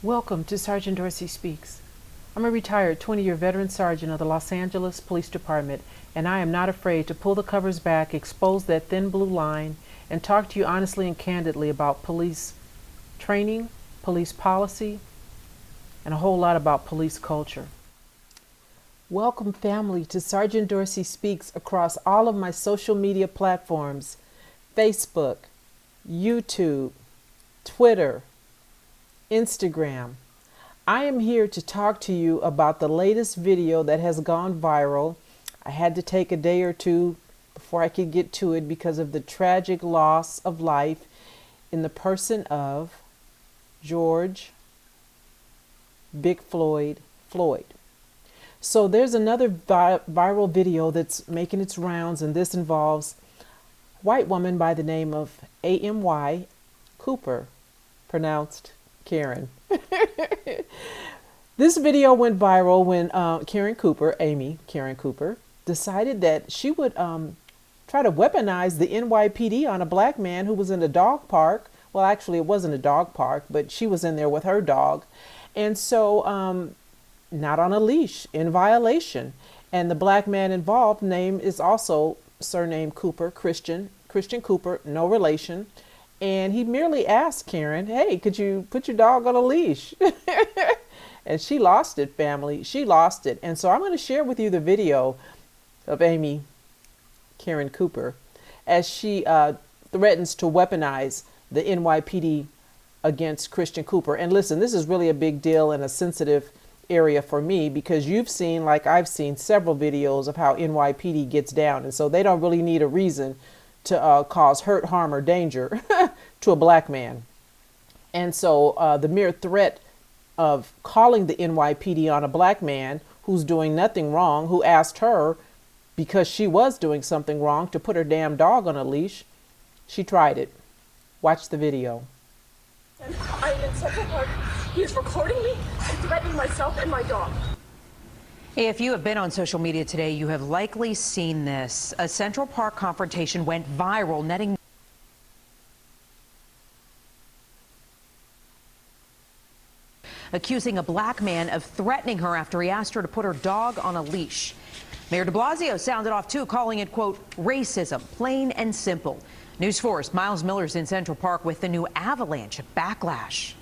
Welcome to Sergeant Dorsey Speaks. I'm a retired 20-year veteran sergeant of the Los Angeles Police Department, and I am not afraid to pull the covers back, expose that thin blue line, and talk to you honestly and candidly about police training, police policy, and a whole lot about police culture. Welcome, family, to Sergeant Dorsey Speaks across all of my social media platforms: Facebook, YouTube, Twitter, Instagram. I am here to talk to you about the latest video that has gone viral. I had to take a day or two before I could get to it because of the tragic loss of life in the person of George Big Floyd. So there's another viral video that's making its rounds, and this involves a white woman by the name of A.M.Y. Cooper, pronounced Karen. This video went viral when Amy Karen Cooper, decided that she would try to weaponize the NYPD on a black man who was in a dog park. Well, actually, it wasn't a dog park, but she was in there with her dog. And so, not on a leash, in violation. And the black man involved name is also surname Cooper, Christian Cooper, no relation. And he merely asked Karen, hey, could you put your dog on a leash? And she lost it, family. She lost it. And so I'm going to share with you the video of Amy Karen Cooper as she threatens to weaponize the NYPD against Christian Cooper. And listen, this is really a big deal and a sensitive area for me, because you've seen, like I've seen, several videos of how NYPD gets down. And so they don't really need a reason to cause hurt, harm, or danger to a black man. And so the mere threat of calling the NYPD on a black man who's doing nothing wrong, who asked her, because she was doing something wrong, to put her damn dog on a leash, she tried it. Watch the video. I'm in Central Park. He is recording me and threatening myself and my dog. If you have been on social media today, you have likely seen this. A Central Park confrontation went viral, netting accusing a black man of threatening her after he asked her to put her dog on a leash. Mayor de Blasio sounded off too, calling it, quote, racism, plain and simple. News 4's Miles Miller's in Central Park with the new avalanche of backlash.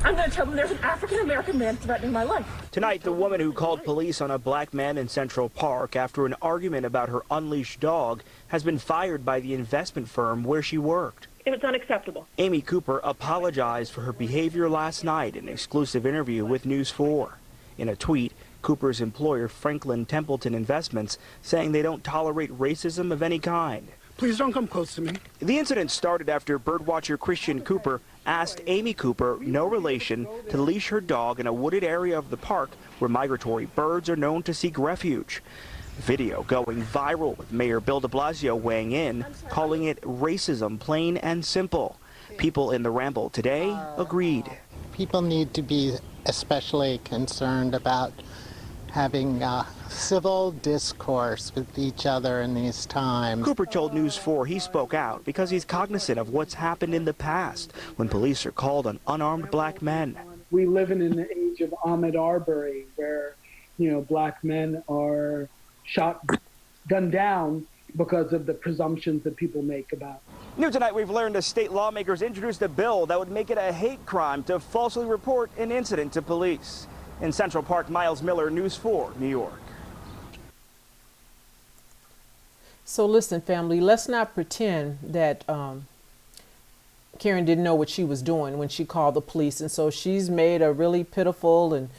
I'm going to tell them there's an African-American man threatening my life. Tonight, the woman who called police on a black man in Central Park after an argument about her unleashed dog has been fired by the investment firm where she worked. It's unacceptable. Amy Cooper apologized for her behavior last night in an exclusive interview with News 4. In a tweet, Cooper's employer, Franklin Templeton Investments, saying they don't tolerate racism of any kind. Please don't come close to me. The incident started after birdwatcher Christian Cooper asked Amy Cooper, no relation, to leash her dog in a wooded area of the park where migratory birds are known to seek refuge. Video going viral with Mayor Bill de Blasio weighing in, calling it racism, plain and simple. People in the Ramble today agreed. People need to be especially concerned about having civil discourse with each other in these times. Cooper told News 4 he spoke out because he's cognizant of what's happened in the past when police are called on unarmed black men. We live in an age of Ahmaud Arbery where, black men are shot, gunned down because of the presumptions that people make about. New tonight, we've learned that state lawmakers introduced a bill that would make it a hate crime to falsely report an incident to police. In Central Park, Miles Miller, News 4, New York. So listen, family, let's not pretend that Karen didn't know what she was doing when she called the police. And so she's made a really pitiful and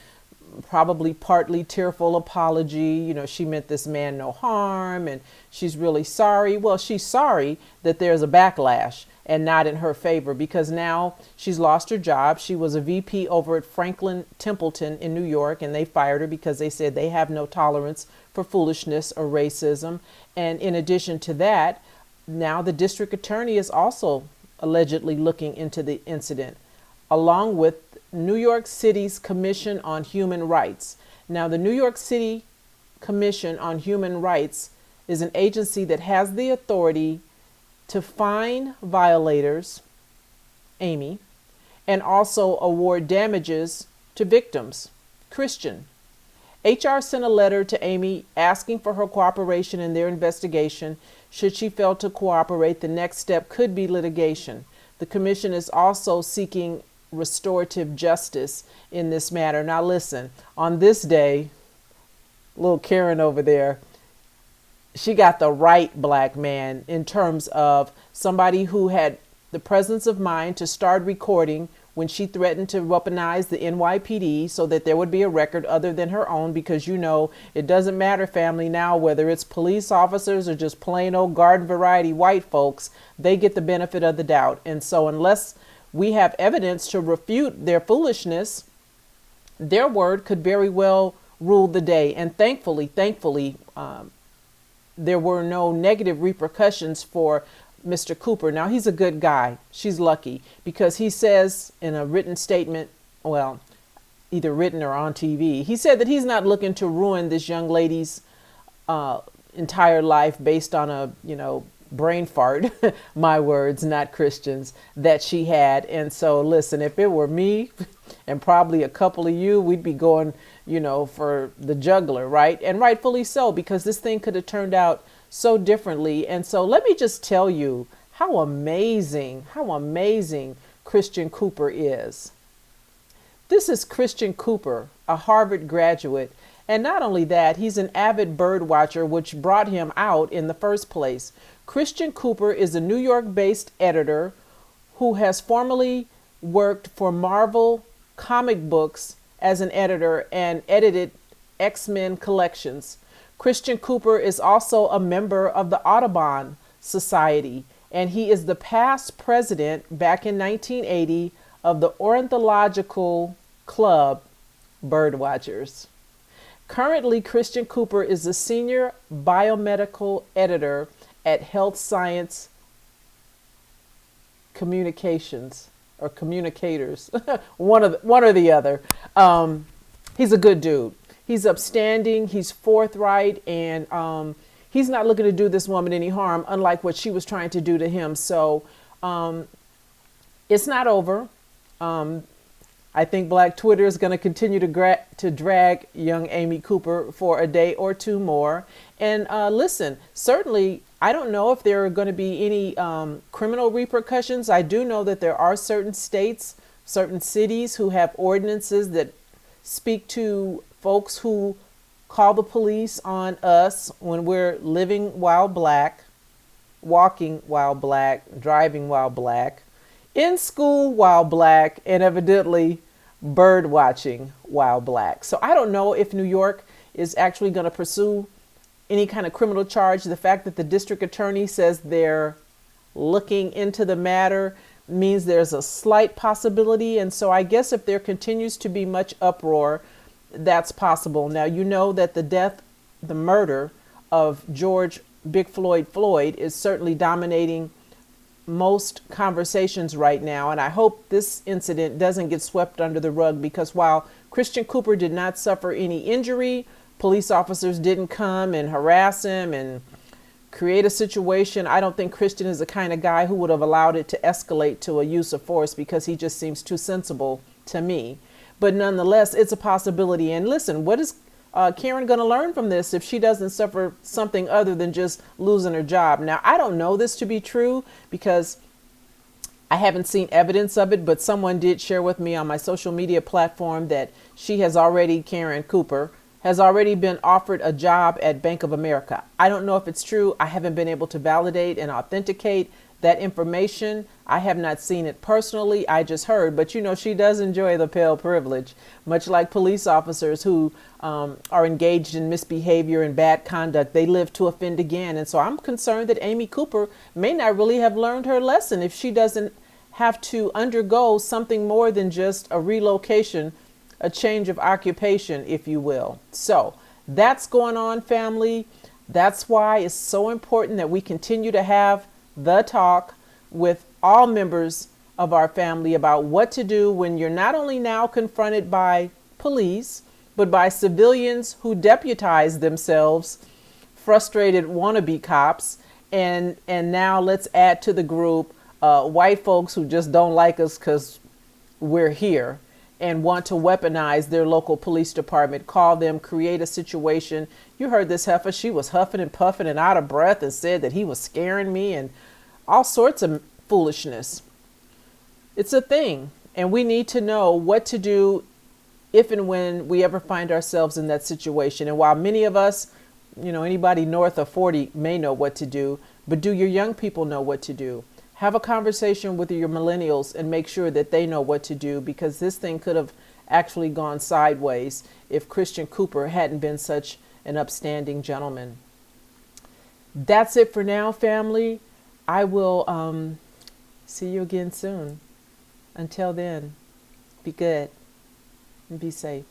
probably partly tearful apology. She meant this man no harm, and she's really sorry. Well, she's sorry that there's a backlash and not in her favor, because now she's lost her job. She was a VP over at Franklin Templeton in New York, and they fired her because they said they have no tolerance for foolishness or racism. And in addition to that, now the district attorney is also allegedly looking into the incident, along with New York City's Commission on Human Rights. Now, the New York City Commission on Human Rights is an agency that has the authority to fine violators, Amy, and also award damages to victims. Christian. HR sent a letter to Amy asking for her cooperation in their investigation. Should she fail to cooperate, the next step could be litigation. The commission is also seeking restorative justice in this matter. Now listen, on this day, little Karen over there, she got the right black man in terms of somebody who had the presence of mind to start recording when she threatened to weaponize the NYPD so that there would be a record other than her own, because you know it doesn't matter, family, now whether it's police officers or just plain old garden variety white folks, they get the benefit of the doubt. And so unless we have evidence to refute their foolishness, their word could very well rule the day. And thankfully, there were no negative repercussions for Mr. Cooper. Now, he's a good guy. She's lucky because he says in a written statement, well, either written or on TV, he said that he's not looking to ruin this young lady's entire life based on a, brain fart, my words, not Christians, that she had. And so, listen, if it were me and probably a couple of you, we'd be going, for the jugular, right? And rightfully so, because this thing could have turned out so differently. And so let me just tell you how amazing Christian Cooper is. This is Christian Cooper, a Harvard graduate. And not only that, he's an avid bird watcher, which brought him out in the first place. Christian Cooper is a New York-based editor who has formerly worked for Marvel comic books as an editor and edited X-Men collections. Christian Cooper is also a member of the Audubon Society, and he is the past president back in 1980 of the Ornithological Club Birdwatchers. Currently, Christian Cooper is a senior biomedical editor at Health Science Communications or Communicators, one or the other. He's a good dude. He's upstanding, he's forthright, and he's not looking to do this woman any harm, unlike what she was trying to do to him. So it's not over. I think Black Twitter is going to continue to drag young Amy Cooper for a day or two more. And listen, certainly, I don't know if there are going to be any criminal repercussions. I do know that there are certain states, certain cities who have ordinances that speak to folks who call the police on us when we're living while black, walking while black, driving while black, in school while black, and evidently bird watching while black. So I don't know if New York is actually going to pursue any kind of criminal charge. The fact that the district attorney says they're looking into the matter means there's a slight possibility. And so I guess if there continues to be much uproar, that's possible. Now, you know that the murder of George Big Floyd is certainly dominating most conversations right now. And I hope this incident doesn't get swept under the rug, because while Christian Cooper did not suffer any injury, police officers didn't come and harass him and create a situation. I don't think Christian is the kind of guy who would have allowed it to escalate to a use of force, because he just seems too sensible to me. But nonetheless, it's a possibility. And listen, what is Karen going to learn from this if she doesn't suffer something other than just losing her job? Now, I don't know this to be true because I haven't seen evidence of it, but someone did share with me on my social media platform that Karen Cooper has already been offered a job at Bank of America. I don't know if it's true. I haven't been able to validate and authenticate that information. I have not seen it personally. I just heard, but she does enjoy the pale privilege, much like police officers who are engaged in misbehavior and bad conduct. They live to offend again. And so I'm concerned that Amy Cooper may not really have learned her lesson if she doesn't have to undergo something more than just a relocation, a change of occupation, if you will. So that's going on, family. That's why it's so important that we continue to have the talk with all members of our family about what to do when you're not only now confronted by police, but by civilians who deputize themselves, frustrated wannabe cops, and now let's add to the group white folks who just don't like us because we're here and want to weaponize their local police department, call them, create a situation. You heard this heifer, she was huffing and puffing and out of breath and said that he was scaring me and all sorts of foolishness. It's a thing, and we need to know what to do if and when we ever find ourselves in that situation. And while many of us, anybody north of 40 may know what to do, but do your young people know what to do? Have a conversation with your millennials and make sure that they know what to do, because this thing could have actually gone sideways if Christian Cooper hadn't been such an upstanding gentleman. That's it for now, family. I will see you again soon. Until then, be good and be safe.